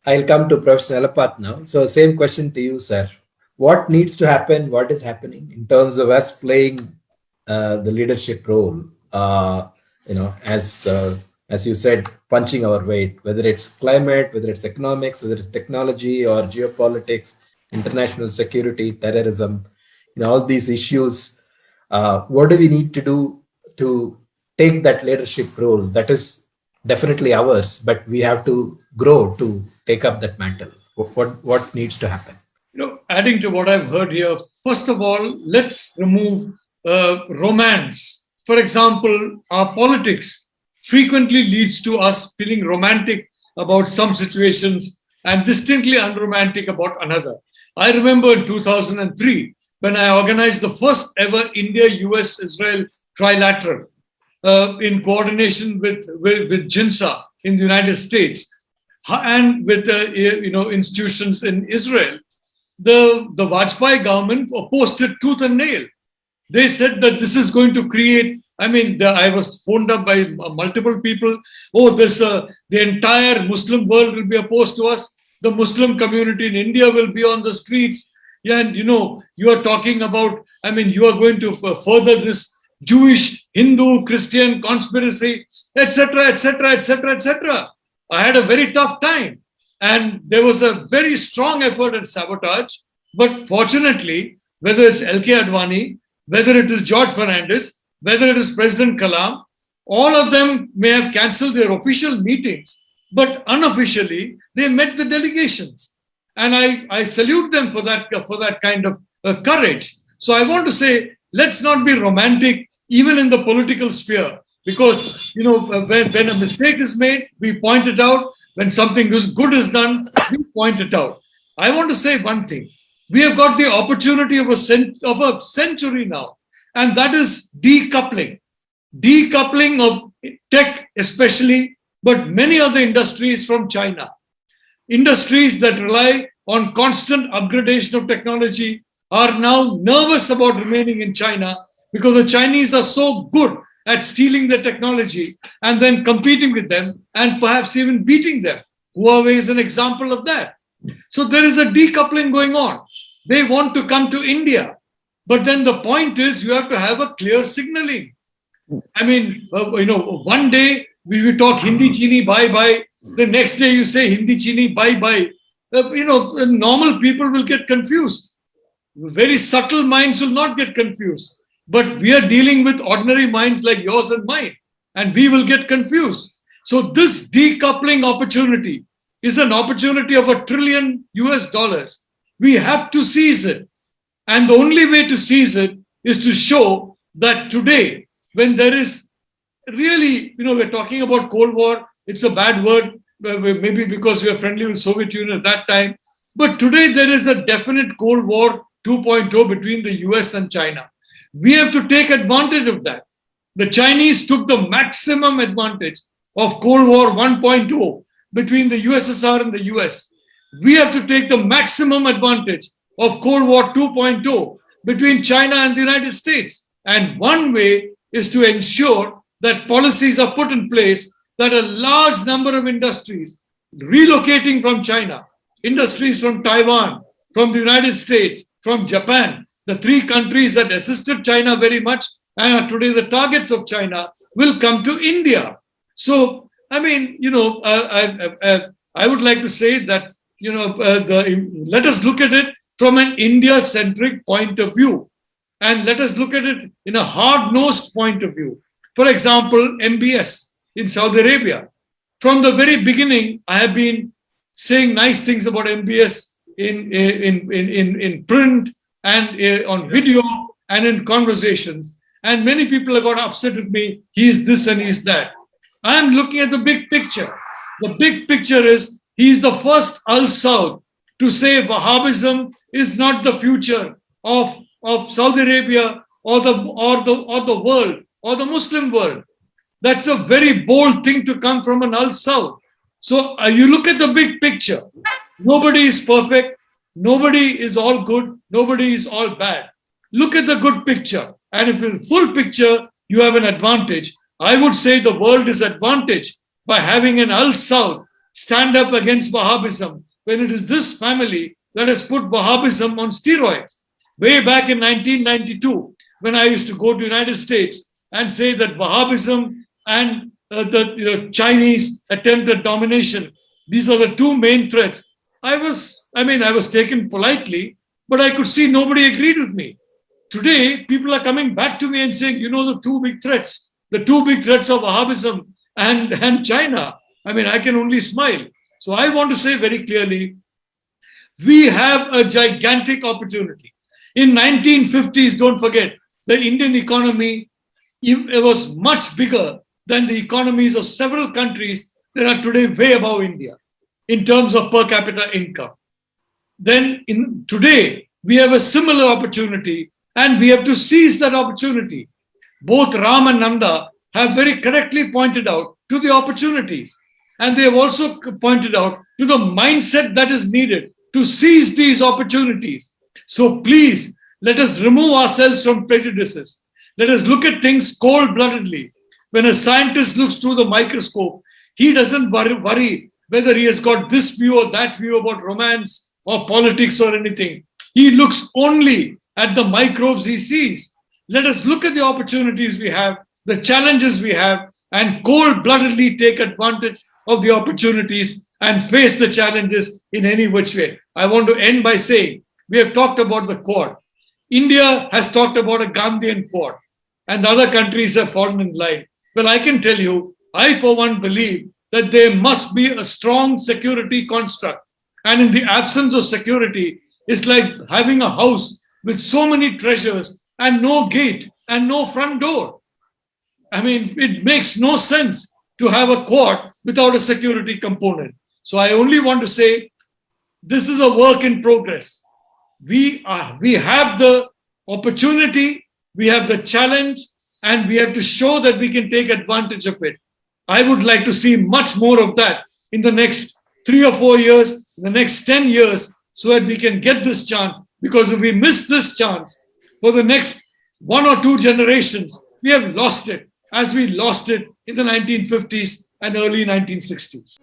I'll come to Prof Nalapat now. So same question to you, sir. What needs to happen? What is happening in terms of us playing the leadership role? As you said, punching our weight, whether it's climate, whether it's economics, whether it's technology or geopolitics, international security, terrorism, all these issues. What do we need to do to take that leadership role? That is definitely ours, but we have to grow to take up that mantle. What needs to happen? Adding to what I've heard here, first of all, let's remove romance. For example, our politics frequently leads to us feeling romantic about some situations and distinctly unromantic about another. I remember in 2003 when I organized the first ever India-US-Israel trilateral in coordination with JINSA in the United States and with institutions in Israel. The Vajpayee government opposed it tooth and nail. They said that this is going to create, I was phoned up by multiple people. Oh, the entire Muslim world will be opposed to us. The Muslim community in India will be on the streets. Yeah, and you are talking about, you are going to further this Jewish, Hindu, Christian conspiracy, etc., etc., etc., etc. I had a very tough time. And there was a very strong effort at sabotage. But fortunately, whether it's L.K. Advani, whether it is George Fernandez, whether it is President Kalam, all of them may have cancelled their official meetings, but unofficially, they met the delegations. And I salute them for that kind of courage. So I want to say, let's not be romantic, even in the political sphere, because when a mistake is made, we point it out. When something good is done, we point it out. I want to say one thing. We have got the opportunity of a century now, and that is decoupling. Decoupling of tech especially, but many other industries from China. Industries that rely on constant upgradation of technology are now nervous about remaining in China because the Chinese are so good at stealing the technology and then competing with them and perhaps even beating them. Huawei is an example of that. So there is a decoupling going on. They want to come to India. But then the point is you have to have a clear signaling. One day we talk Hindi Chini bye-bye. The next day you say Hindi Chini bye-bye. Normal people will get confused. Very subtle minds will not get confused. But we are dealing with ordinary minds like yours and mine, and we will get confused. So this decoupling opportunity is an opportunity of $1 trillion. We have to seize it. And the only way to seize it is to show that today, when there is really, we're talking about Cold War, it's a bad word, maybe because we were friendly with Soviet Union at that time. But today there is a definite Cold War 2.0 between the US and China. We have to take advantage of that. The Chinese took the maximum advantage of Cold War 1.0 between the USSR and the US. We have to take the maximum advantage of Cold War 2.0 between China and the United States. And one way is to ensure that policies are put in place that a large number of industries relocating from China, industries from Taiwan, from the United States, from Japan, the three countries that assisted China very much and are today the targets of China, will come to India. So, I would like to say that, let us look at it from an India-centric point of view. And let us look at it in a hard-nosed point of view. For example, MBS in Saudi Arabia. From the very beginning, I have been saying nice things about MBS in print and on video and in conversations. And many people have got upset with me. He is this and he is that. I'm looking at the big picture. The big picture is he is the first Al-Saud to say Wahhabism is not the future of Saudi Arabia or the world or the Muslim world. That's a very bold thing to come from an Al-Saud. So you look at the big picture. Nobody is perfect. Nobody is all good. Nobody is all bad. Look at the good picture. And if in full picture, you have an advantage. I would say the world is advantaged by having an Al-Saud stand up against Wahhabism when it is this family that has put Wahhabism on steroids. Way back in 1992, when I used to go to United States and say that Wahhabism and the Chinese attempted domination, these are the two main threats. I was taken politely, but I could see nobody agreed with me. Today, people are coming back to me and saying, the two big threats of Wahhabism and China. I can only smile. So I want to say very clearly, we have a gigantic opportunity. In 1950s, don't forget, the Indian economy, it was much bigger than the economies of several countries that are today way above India in terms of per capita income. Then today, we have a similar opportunity and we have to seize that opportunity. Both Ram and Nanda have very correctly pointed out to the opportunities. And they have also pointed out to the mindset that is needed to seize these opportunities. So please, let us remove ourselves from prejudices. Let us look at things cold-bloodedly. When a scientist looks through the microscope, he doesn't worry whether he has got this view or that view about romance or politics or anything. He looks only at the microbes he sees. Let us look at the opportunities we have, the challenges we have, and cold-bloodedly take advantage of the opportunities and face the challenges in any which way. I want to end by saying, we have talked about the Quad. India has talked about a Gandhian Quad, and the other countries have fallen in line. Well, I can tell you, I for one believe that there must be a strong security construct. And in the absence of security, it's like having a house with so many treasures and no gate and no front door. It makes no sense to have a Quad without a security component. So I only want to say, this is a work in progress. We have the opportunity, we have the challenge, and we have to show that we can take advantage of it. I would like to see much more of that in the next 3 or 4 years, the next 10 years, so that we can get this chance. Because if we miss this chance for the next 1 or 2 generations, we have lost it, as we lost it in the 1950s and early 1960s.